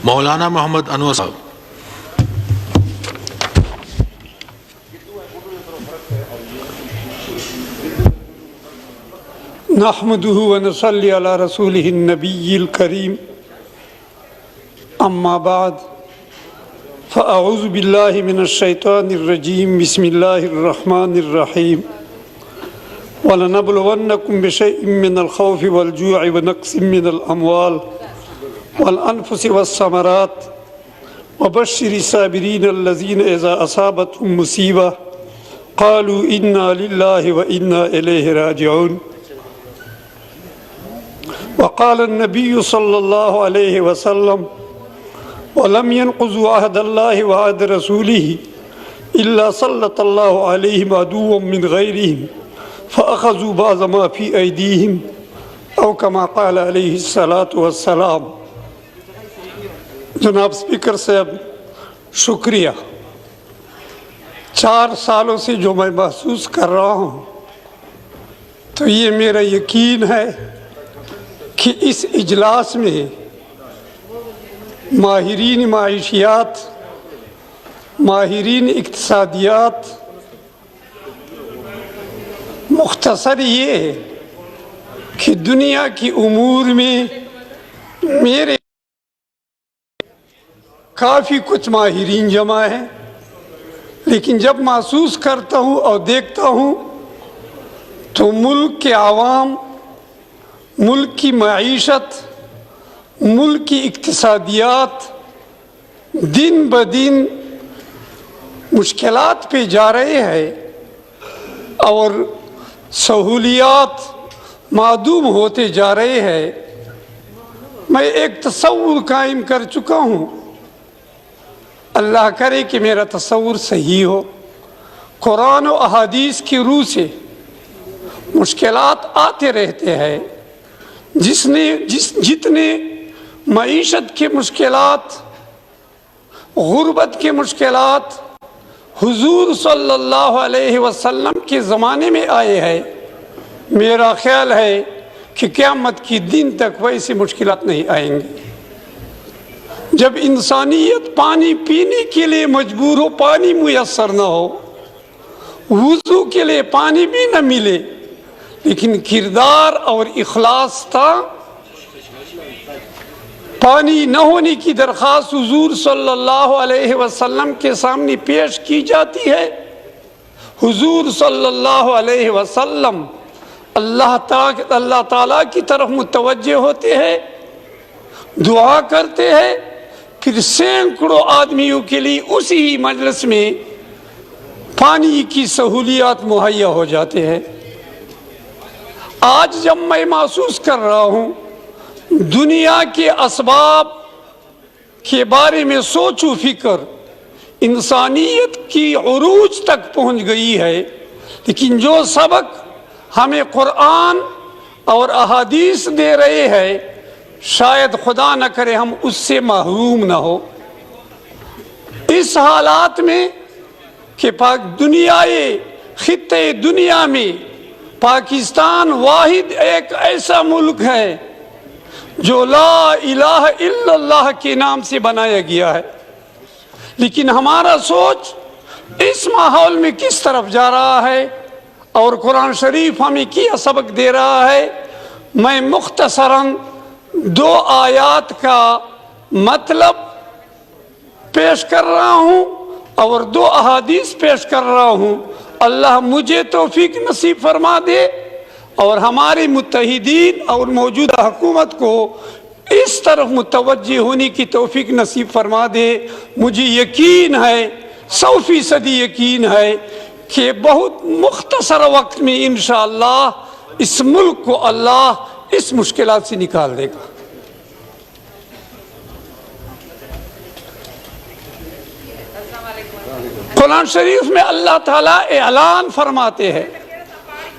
مولانا محمد انور صاحب. نحمده ونصلي على رسوله النبي الكريم أما بعد فأعوذ بالله من الشيطان الرجيم بسم الله الرحمن الرحيم وَلَنَبْلُوَنَّكُمْ بِشَيْءٍ مِّنَ الْخَوْفِ وَالْجُوعِ وَنَقْصٍ مِّنَ الْأَمْوَالِ وَالْأَنفُسِ وَالثَّمَرَاتِ وَبَشِّرِ الصَّابِرِينَ الَّذِينَ إِذَا أَصَابَتْهُم مُّصِيبَةٌ قَالُوا إِنَّا لِلَّهِ وَإِنَّا إِلَيْهِ رَاجِعُونَ. وقال النبي صلى الله عليه وسلم وَلَمْ يَنقُضُوا عَهْدَ اللَّهِ وعهد رسوله إِلَّا سَلَّطَ اللَّهُ عَلَيْهِمْ عَدُوًّا مِّنْ غَيْرِهِمْ فَأَخَذُوا بَعْضَ مَا فِي أَيْدِيهِمْ أو كما قال علیہ الصلاۃ والسلام. جناب اسپیکر صاحب شکریہ. 4 سالوں سے جو میں محسوس کر رہا ہوں تو یہ میرا یقین ہے کہ اس اجلاس میں ماہرین معاشیات، ماہرین اقتصادیات، مختصر یہ ہے کہ دنیا کی امور میں میرے کافی کچھ ماہرین جمع ہیں، لیکن جب محسوس کرتا ہوں اور دیکھتا ہوں تو ملک کے عوام، ملک کی معیشت، ملک کی اقتصادیات دن بدن مشکلات پہ جا رہے ہیں اور سہولیات معدوم ہوتے جا رہے ہیں. میں ایک تصور قائم کر چکا ہوں، اللہ کرے کہ میرا تصور صحیح ہو. قرآن و احادیث کی روح سے مشکلات آتے رہتے ہیں. جتنے معیشت کے مشکلات، غربت کے مشکلات حضور صلی اللہ علیہ وسلم کے زمانے میں آئے ہیں، میرا خیال ہے کہ قیامت کی دن تک ویسی مشکلات نہیں آئیں گے. جب انسانیت پانی پینے کے لیے مجبور ہو، پانی میسر نہ ہو، وضو کے لیے پانی بھی نہ ملے، لیکن کردار اور اخلاص تھا. پانی نہ ہونے کی درخواست حضور صلی اللہ علیہ وسلم کے سامنے پیش کی جاتی ہے. حضور صلی اللہ علیہ وسلم اللہ تعالیٰ کی طرف متوجہ ہوتے ہیں، دعا کرتے ہیں، پھر سینکڑوں آدمیوں کے لیے اسی مجلس میں پانی کی سہولیات مہیا ہو جاتے ہیں. آج جب میں محسوس کر رہا ہوں دنیا کے اسباب کے بارے میں سوچ و فکر انسانیت کی عروج تک پہنچ گئی ہے، لیکن جو سبق ہمیں قرآن اور احادیث دے رہے ہیں شاید خدا نہ کرے ہم اس سے محروم نہ ہو. اس حالات میں کہ خطے دنیا میں پاکستان واحد ایک ایسا ملک ہے جو لا الہ الا اللہ کے نام سے بنایا گیا ہے، لیکن ہمارا سوچ اس ماحول میں کس طرف جا رہا ہے اور قرآن شریف ہمیں کیا سبق دے رہا ہے. میں مختصراً 2 آیات کا مطلب پیش کر رہا ہوں اور 2 احادیث پیش کر رہا ہوں. اللہ مجھے توفیق نصیب فرما دے اور ہمارے متحدین اور موجودہ حکومت کو اس طرف متوجہ ہونے کی توفیق نصیب فرما دے. مجھے یقین ہے، 100% یقین ہے کہ بہت مختصر وقت میں انشاءاللہ اس ملک کو اللہ اس مشکلات سے نکال دے گا. قرآن شریف میں اللہ تعالیٰ اعلان فرماتے ہیں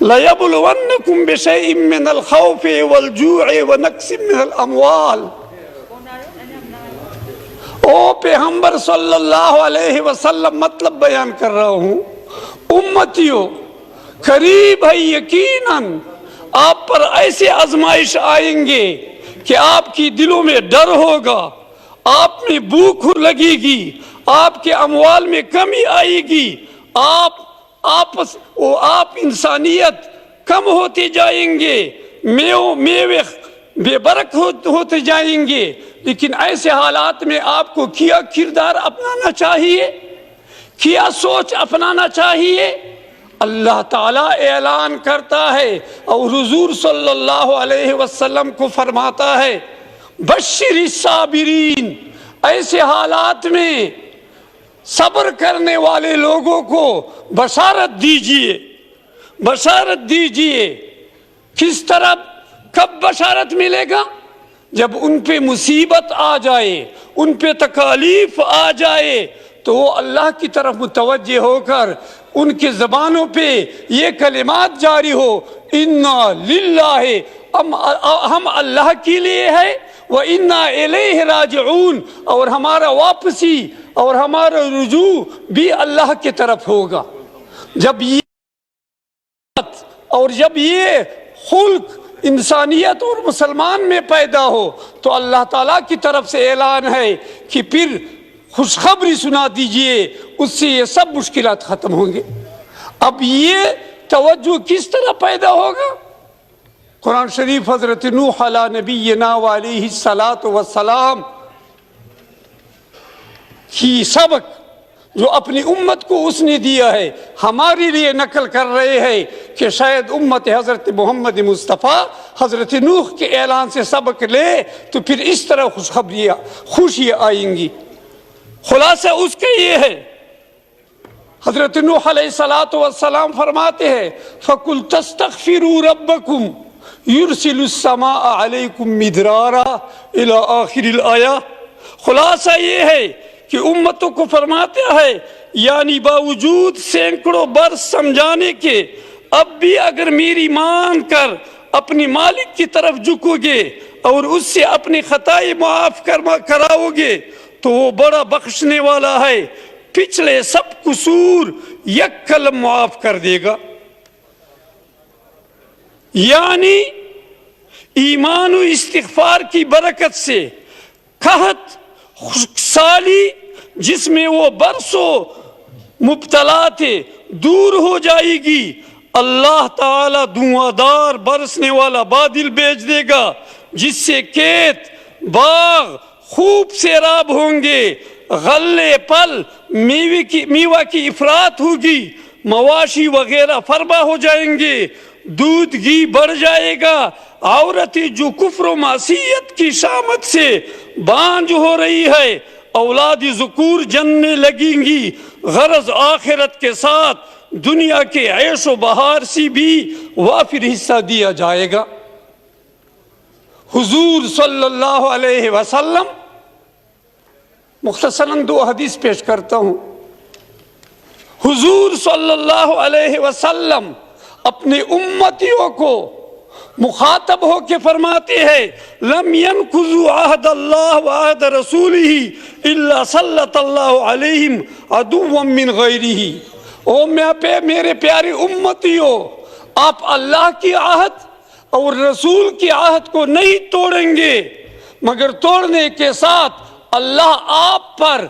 لَيَبْلُوَنَّكُمْ بِشَيْءٍ مِّنَ الْخَوْفِ وَالْجُوعِ وَنَقْصٍ مِّنَ الْأَمْوَالِ. او پیغمبر صلی اللہ علیہ وسلم مطلب بیان کر رہا ہوں. امتیوں قریب ہے یقیناً آپ پر ایسے آزمائش آئیں گے کہ آپ کی دلوں میں ڈر ہوگا، آپ میں بھوک لگے گی، آپ کے اموال میں کمی آئے گی، آپ انسانیت کم ہوتے جائیں گے، میوے بے برکت ہوتے جائیں گے۔ لیکن ایسے حالات میں آپ کو کیا کردار اپنانا چاہیے، کیا سوچ اپنانا چاہیے؟ اللہ تعالیٰ اعلان کرتا ہے اور حضور صلی اللہ علیہ وسلم کو فرماتا ہے، بشر الصابرین، ایسے حالات میں صبر کرنے والے لوگوں کو بشارت دیجئے، بشارت دیجئے۔ کس طرح، کب بشارت ملے گا؟ جب ان پہ مصیبت آ جائے، ان پہ تکالیف آ جائے تو وہ اللہ کی طرف متوجہ ہو کر ان کی زبانوں پہ یہ کلمات جاری ہو، انا للہ، ہم اللہ کے لیے ہے، وَإِنَّا إِلَيْهِ راجعون، اور ہمارا واپسی اور ہمارا رجوع بھی اللہ کی طرف ہوگا۔ جب یہ خلق انسانیت اور مسلمان میں پیدا ہو تو اللہ تعالیٰ کی طرف سے اعلان ہے کہ پھر خوشخبری سنا دیجئے، اس سے یہ سب مشکلات ختم ہوں گے۔ اب یہ توجہ کس طرح پیدا ہوگا؟ قرآن شریف حضرت نوح علیہ نبینا وعلیہ الصلاۃ والسلام کی سبق جو اپنی امت کو اس نے دیا ہے، ہمارے لیے نقل کر رہے ہیں کہ شاید امت حضرت محمد مصطفیٰ حضرت نوح کے اعلان سے سبق لے تو پھر اس طرح خوشیاں آئیں گی۔ خلاصہ اس کے یہ ہے، حضرت نوح علیہ الصلاۃ والسلام فرماتے ہیں فَقُلْ تَسْتَغْفِرُوا رَبَّكُمْ يُرْسِلُ السَّمَاءَ عَلَيْكُمْ مِدْرَارًا إِلَى آخِرِ الْآیَةِ۔ خلاصہ یہ ہے کہ امتوں کو فرماتے ہیں، یعنی باوجود سینکڑوں برس سمجھانے کے، اب بھی اگر میری مان کر اپنی مالک کی طرف جھکو گے اور اس سے اپنی خطائیں معاف کراؤ گے تو وہ بڑا بخشنے والا ہے، پچھلے سب قصور یک کلم معاف کر دے گا۔ یعنی ایمان و استغفار کی برکت سے قحط، خشکسالی جس میں وہ برسوں مبتلا تھے، دور ہو جائے گی۔ اللہ تعالیٰ دھواں دار برسنے والا بادل بھیج دے گا جس سے کھیت باغ خوب سیراب ہوں گے، غلے پھل میوہ کی افراط ہوگی، مواشی وغیرہ فربا ہو جائیں گے، دودھ گھی بڑھ جائے گا، عورتیں جو کفر و معصیت کی شامت سے بانجھ ہو رہی ہے اولاد ذکور جننے لگیں گی، غرض آخرت کے ساتھ دنیا کے عیش و بہار سے بھی وافر حصہ دیا جائے گا۔ حضور صلی اللہ علیہ وسلم، مختصراً 2 حدیث پیش کرتا ہوں۔ حضور صلی اللہ علیہ وسلم اپنے امتیوں کو مخاطب ہو کے فرماتے ہیں، لم ينقضوا عہد اللہ وعہد رسولہ الا سلط اللہ علیہم عدوا من غیرہ۔ او میرے پیارے امتیوں، آپ اللہ کی عہد اور رسول کی عہد کو نہیں توڑیں گے، مگر توڑنے کے ساتھ اللہ آپ پر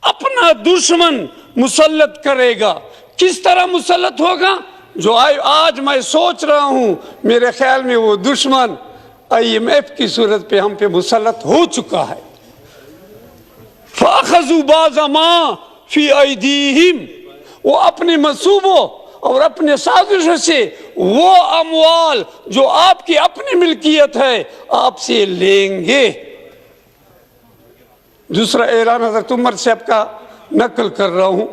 اپنا دشمن مسلط کرے گا۔ کس طرح مسلط ہوگا؟ جو آج میں سوچ رہا ہوں، میرے خیال میں وہ دشمن IMF کی صورت پہ ہم پہ مسلط ہو چکا ہے۔ فَأَخَذُوا بَعْضَ مَا فِي أَيْدِيهِمْ، وہ اپنے منصوبوں اور اپنے سازشوں سے وہ اموال جو آپ کی اپنی ملکیت ہے آپ سے لیں گے۔ دوسرا اعلان حضرت عمر صاحب کا نقل کر رہا ہوں،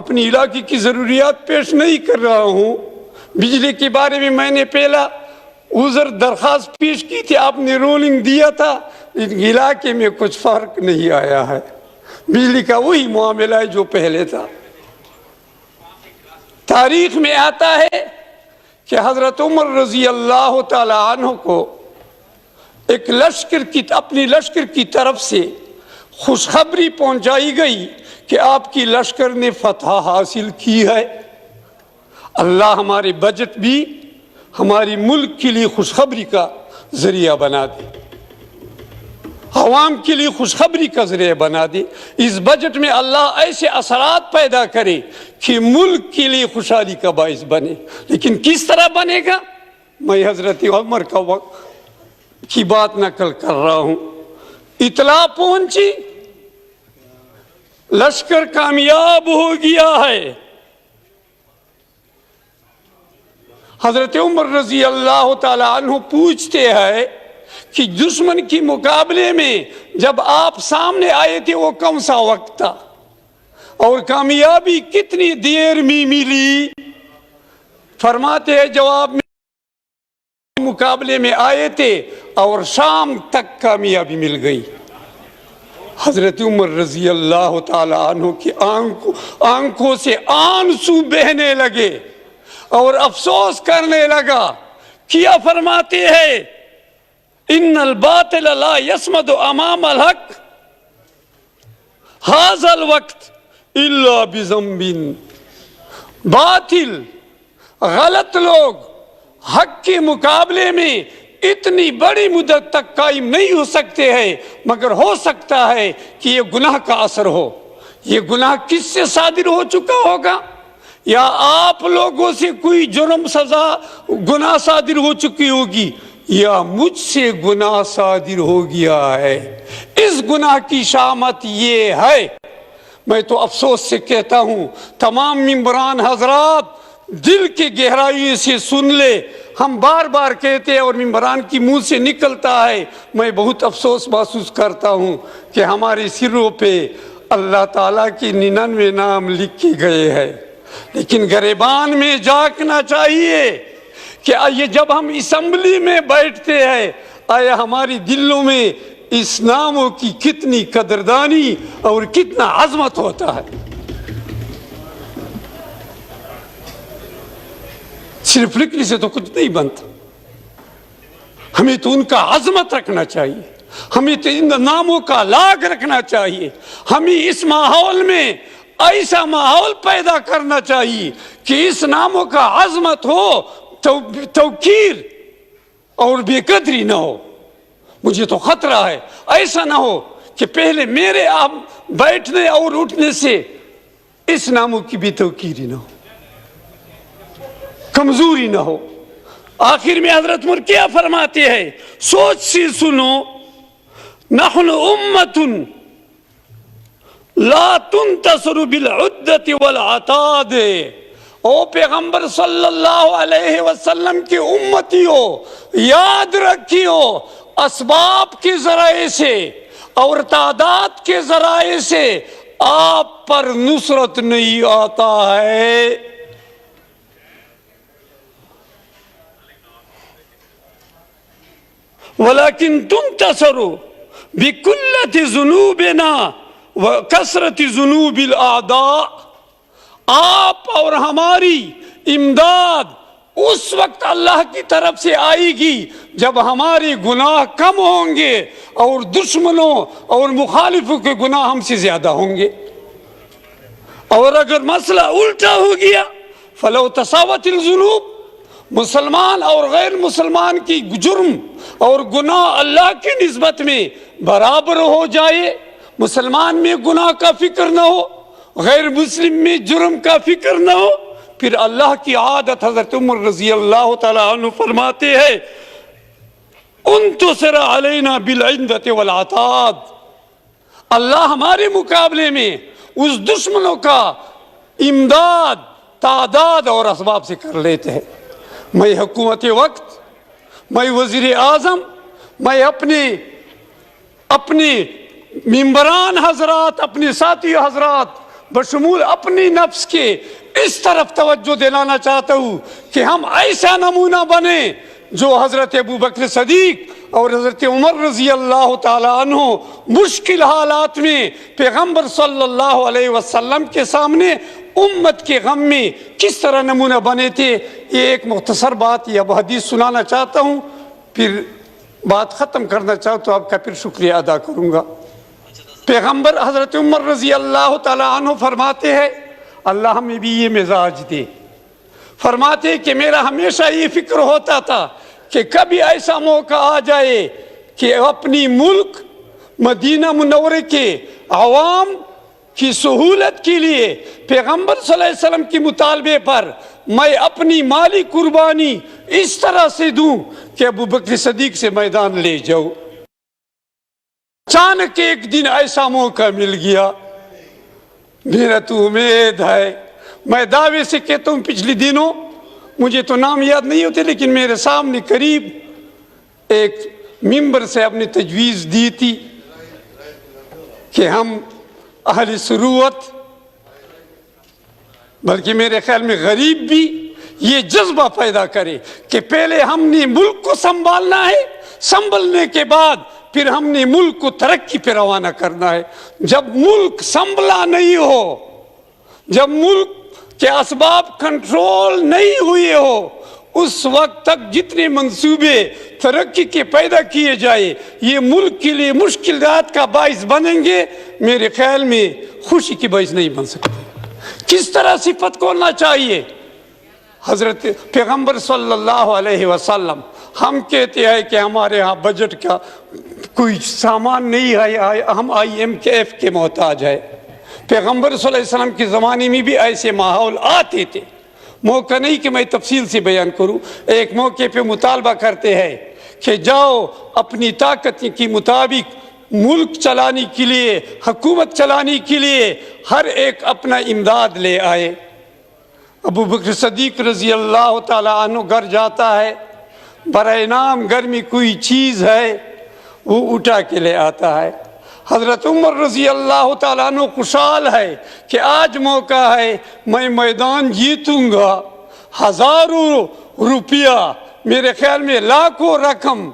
اپنی علاقے کی ضروریات پیش نہیں کر رہا ہوں۔ بجلی کے بارے میں نے پہلا عذر درخواست پیش کی تھی، آپ نے رولنگ دیا تھا، لیکن علاقے میں کچھ فرق نہیں آیا ہے، بجلی کا وہی معاملہ ہے جو پہلے تھا۔ تاریخ میں آتا ہے کہ حضرت عمر رضی اللہ تعالی عنہ کو ایک اپنی لشکر کی طرف سے خوشخبری پہنچائی گئی کہ آپ کی لشکر نے فتح حاصل کی ہے۔ اللہ ہمارے بجٹ بھی ہماری ملک کے لیے خوشخبری کا ذریعہ بنا دے۔ عوام کے لیے خوشخبری کا ذریعہ بنا دے. اس بجٹ میں اللہ ایسے اثرات پیدا کرے کہ ملک کے لیے خوشحالی کا باعث بنے. لیکن کس طرح بنے گا؟ میں حضرت عمر کا وقت کی بات نقل کر رہا ہوں. اطلاع پہنچی لشکر کامیاب ہو گیا ہے. حضرت عمر رضی اللہ تعالی عنہ پوچھتے ہیں کہ دشمن کے مقابلے میں جب آپ سامنے آئے تھے وہ کون سا وقت تھا اور کامیابی کتنی دیر میں ملی؟ فرماتے ہیں جواب میں مقابلے میں آئے تھے اور شام تک کامیابی مل گئی. حضرت عمر رضی اللہ تعالی عنہ کی آنکھوں سے آنسو بہنے لگے اور افسوس کرنے لگا. کیا فرماتے ہیں؟ ان الباطل لا يصمد امام الحق هذا الوقت الا بذنب. باطل غلط لوگ حق کے مقابلے میں اتنی بڑی مدت تک قائم نہیں ہو سکتے ہیں مگر ہو سکتا ہے کہ یہ گناہ کا اثر ہو. یہ گناہ کس سے صادر ہو چکا ہوگا؟ یا آپ لوگوں سے کوئی جرم سزا گناہ صادر ہو چکی ہوگی یا مجھ سے گناہ صادر ہو گیا ہے. اس گناہ کی شامت یہ ہے. میں تو افسوس سے کہتا ہوں تمام ممبران حضرات دل کی گہرائی سے سن لے. ہم بار بار کہتے ہیں اور ممبران کی منہ سے نکلتا ہے. میں بہت افسوس محسوس کرتا ہوں کہ ہمارے سروں پہ اللہ تعالیٰ کی 99 نام لکھے گئے ہیں. لیکن گریبان میں جھانکنا چاہیے کہ یہ جب ہم اسمبلی میں بیٹھتے ہیں آیا ہماری دلوں میں اس ناموں کی کتنی قدردانی اور کتنا عظمت ہوتا ہے. صرف لکھنے سے تو کچھ نہیں بنتا. ہمیں تو ان کا عظمت رکھنا چاہیے. ہمیں تو ان ناموں کا لاگ رکھنا چاہیے. ہمیں اس ماحول میں ایسا ماحول پیدا کرنا چاہیے کہ اس ناموں کا عظمت ہو, توقیر اور بے قدری نہ ہو. مجھے تو خطرہ ہے ایسا نہ ہو کہ پہلے میرے آپ بیٹھنے اور اٹھنے سے اس ناموں کی بھی توقیری نہ ہو, کمزوری نہ ہو. آخر میں حضرت عمر کیا فرماتے ہیں؟ سوچ سے سنو. نحن امت لا تنتصر بالعدت والعتاد. او پیغمبر صلی اللہ علیہ وسلم کی امتیوں, یاد رکھیو اسباب کے ذرائع سے اور تعداد کے ذرائع سے آپ پر نصرت نہیں آتا ہے. ولیکن تنتصر بقلت ذنوبنا وکثرت ذنوب الاعداء. آپ اور ہماری امداد اس وقت اللہ کی طرف سے آئے گی جب ہمارے گناہ کم ہوں گے اور دشمنوں اور مخالفوں کے گناہ ہم سے زیادہ ہوں گے. اور اگر مسئلہ الٹا ہو گیا فلو تساوت الذنوب, مسلمان اور غیر مسلمان کی جرم اور گناہ اللہ کی نسبت میں برابر ہو جائے, مسلمان میں گناہ کا فکر نہ ہو, غیر مسلم میں جرم کا فکر نہ ہو, پھر اللہ کی عادت حضرت عمر رضی اللہ تعالیٰ عنہ فرماتے ہیں انتصر علینا بالعندت والعتاد. اللہ ہمارے مقابلے میں اس دشمنوں کا امداد تعداد اور اسباب سے کر لیتے ہیں. میں حکومت وقت, میں وزیر اعظم, میں اپنے ممبران حضرات, اپنے ساتھی حضرات بشمول اپنی نفس کے اس طرف توجہ دلانا چاہتا ہوں کہ ہم ایسا نمونہ بنے جو حضرت ابو بکر صدیق اور حضرت عمر رضی اللہ تعالیٰ عنہ مشکل حالات میں پیغمبر صلی اللہ علیہ وسلم کے سامنے امت کے غم میں کس طرح نمونہ بنے تھے. یہ ایک مختصر بات یا حدیث سنانا چاہتا ہوں, پھر بات ختم کرنا چاہتا ہوں, آپ کا پھر شکریہ ادا کروں گا. پیغمبر حضرت عمر رضی اللہ تعالیٰ عنہ فرماتے ہیں اللہ ہمیں بھی یہ مزاج دے. فرماتے کہ میرا ہمیشہ یہ فکر ہوتا تھا کہ کبھی ایسا موقع آ جائے کہ اپنی ملک مدینہ منورہ کے عوام کی سہولت کے لیے پیغمبر صلی اللہ علیہ وسلم کے مطالبے پر میں اپنی مالی قربانی اس طرح سے دوں کہ ابو بکر صدیق سے میدان لے جاؤں۔ اچانک ایک دن ایسا موقع مل گیا، میرا تو امید ہے، میں دعوے سے کہتا ہوں پچھلے دنوں مجھے تو نام یاد نہیں ہوتے، لیکن میرے سامنے قریب ایک ممبر سے اپنی تجویز دی تھی کہ ہم اہل ثروت، بلکہ میرے خیال میں غریب بھی یہ جذبہ پیدا کرے کہ پہلے ہم نے ملک کو سنبھالنا ہے، سنبھلنے کے بعد پھر ہم نے ملک کو ترقی پہ روانہ کرنا ہے۔ جب ملک سنبھلا نہیں ہو، جب ملک کے اسباب کنٹرول نہیں ہوئے ہو، اس وقت تک جتنے منصوبے ترقی کے پیدا کیے جائے یہ ملک کے لیے مشکلات کا باعث بنیں گے، میرے خیال میں خوشی کی باعث نہیں بن سکتے۔ کس طرح صفت کو ہونا چاہیے؟ حضرت پیغمبر صلی اللہ علیہ وسلم، ہم کہتے ہیں کہ ہمارے ہاں بجٹ کا کوئی سامان نہیں ہے، ہم IMF کے محتاج ہے۔ پیغمبر صلی اللہ علیہ وسلم کے زمانے میں بھی ایسے ماحول آتے تھے، موقع نہیں کہ میں تفصیل سے بیان کروں۔ ایک موقع پہ مطالبہ کرتے ہیں کہ جاؤ اپنی طاقت کے مطابق ملک چلانے کے لیے، حکومت چلانے کے لیے ہر ایک اپنا امداد لے آئے۔ ابو بکر صدیق رضی اللہ تعالیٰ عنہ گھر جاتا ہے، برائے نام گھر میں کوئی چیز ہے وہ اٹھا کے لے آتا ہے۔ حضرت عمر رضی اللہ تعالیٰ عنہ خوشحال ہے کہ آج موقع ہے، میں میدان جیتوں گا۔ ہزاروں روپیہ، میرے خیال میں لاکھوں رقم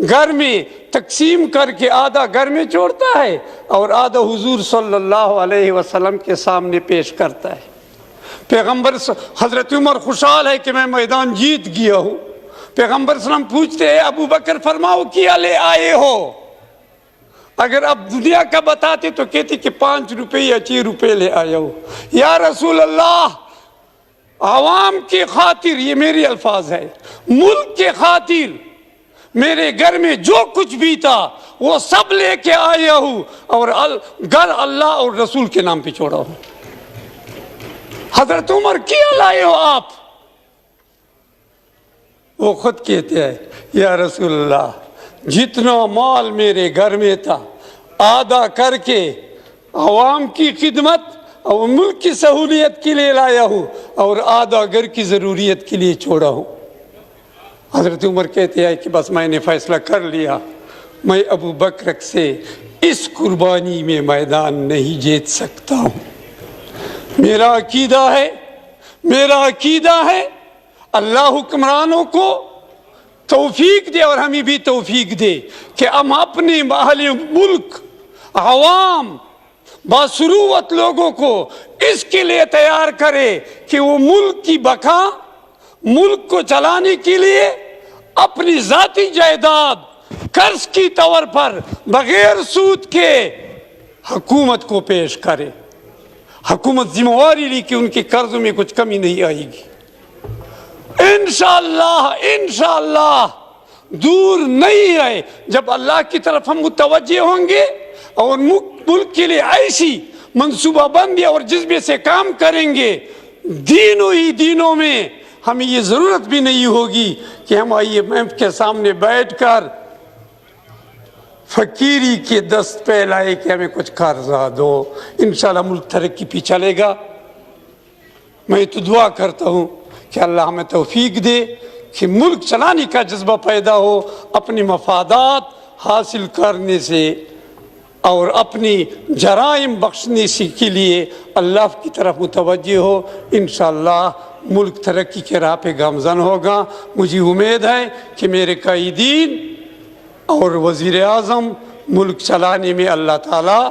گھر میں تقسیم کر کے آدھا گھر میں چھوڑتا ہے اور آدھا حضور صلی اللہ علیہ وسلم کے سامنے پیش کرتا ہے۔ پیغمبر حضرت عمر خوشحال ہے کہ میں میدان جیت گیا ہوں۔ پیغمبر صلی اللہ علیہ وسلم پوچھتے ہیں ابو بکر فرماؤ کیا لے آئے ہو؟ اگر اب دنیا کا بتاتے تو کہتے کہ 5 روپے یا 6 روپے لے آیا ہو۔ یا رسول اللہ، عوام کی خاطر، یہ میری الفاظ ہے، ملک کے خاطر میرے گھر میں جو کچھ بھی تھا وہ سب لے کے آیا ہوں اور گھر اللہ اور رسول کے نام پہ چھوڑا ہوں۔ حضرت عمر کیا لائے ہو آپ؟ وہ خود کہتے ہیں یا رسول اللہ، جتنا مال میرے گھر میں تھا آدھا کر کے عوام کی خدمت اور ملک کی سہولیت کے لیے لایا ہوں اور آدھا گھر کی ضروریت کے لیے چھوڑا ہوں۔ حضرت عمر کہتے ہیں کہ بس میں نے فیصلہ کر لیا، میں ابو بکر سے اس قربانی میں میدان نہیں جیت سکتا ہوں۔ میرا عقیدہ ہے اللہ حکمرانوں کو توفیق دے اور ہمیں بھی توفیق دے کہ ہم اپنے اہل ملک، عوام، باثروت لوگوں کو اس کے لیے تیار کرے کہ وہ ملک کی بقا، ملک کو چلانے کے لیے اپنی ذاتی جائیداد قرض کی طور پر بغیر سود کے حکومت کو پیش کرے۔ حکومت ذمہ داری لی کہ ان کے قرضوں میں کچھ کمی نہیں آئے گی۔ انشاءاللہ دور نہیں ہے جب اللہ کی طرف ہم متوجہ ہوں گے اور ملک کے لیے ایسی منصوبہ بندی اور جذبے سے کام کریں گے، دینوں میں ہمیں یہ ضرورت بھی نہیں ہوگی کہ ہم IMF کے سامنے بیٹھ کر فقیری کے دست پھیلائے کہ ہمیں کچھ قرضہ دو۔ انشاءاللہ ملک ترقی پہ چلے گا۔ میں تو دعا کرتا ہوں کہ اللہ ہمیں توفیق دے کہ ملک چلانے کا جذبہ پیدا ہو، اپنی مفادات حاصل کرنے سے اور اپنی جرائم بخشنے سے کے لیے اللہ کی طرف متوجہ ہو۔ انشاءاللہ ملک ترقی کے راہ پہ گامزن ہوگا۔ مجھے امید ہے کہ میرے قائدین اور وزیر اعظم ملک چلانے میں اللہ تعالیٰ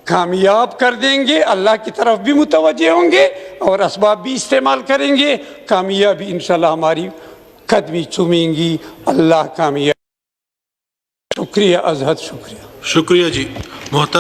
کامیاب کر دیں گے، اللہ کی طرف بھی متوجہ ہوں گے اور اسباب بھی استعمال کریں گے، کامیابی انشاءاللہ ہماری قدمی چومیں گی۔ اللہ کامیاب۔ شکریہ ازہد، شکریہ جی محترم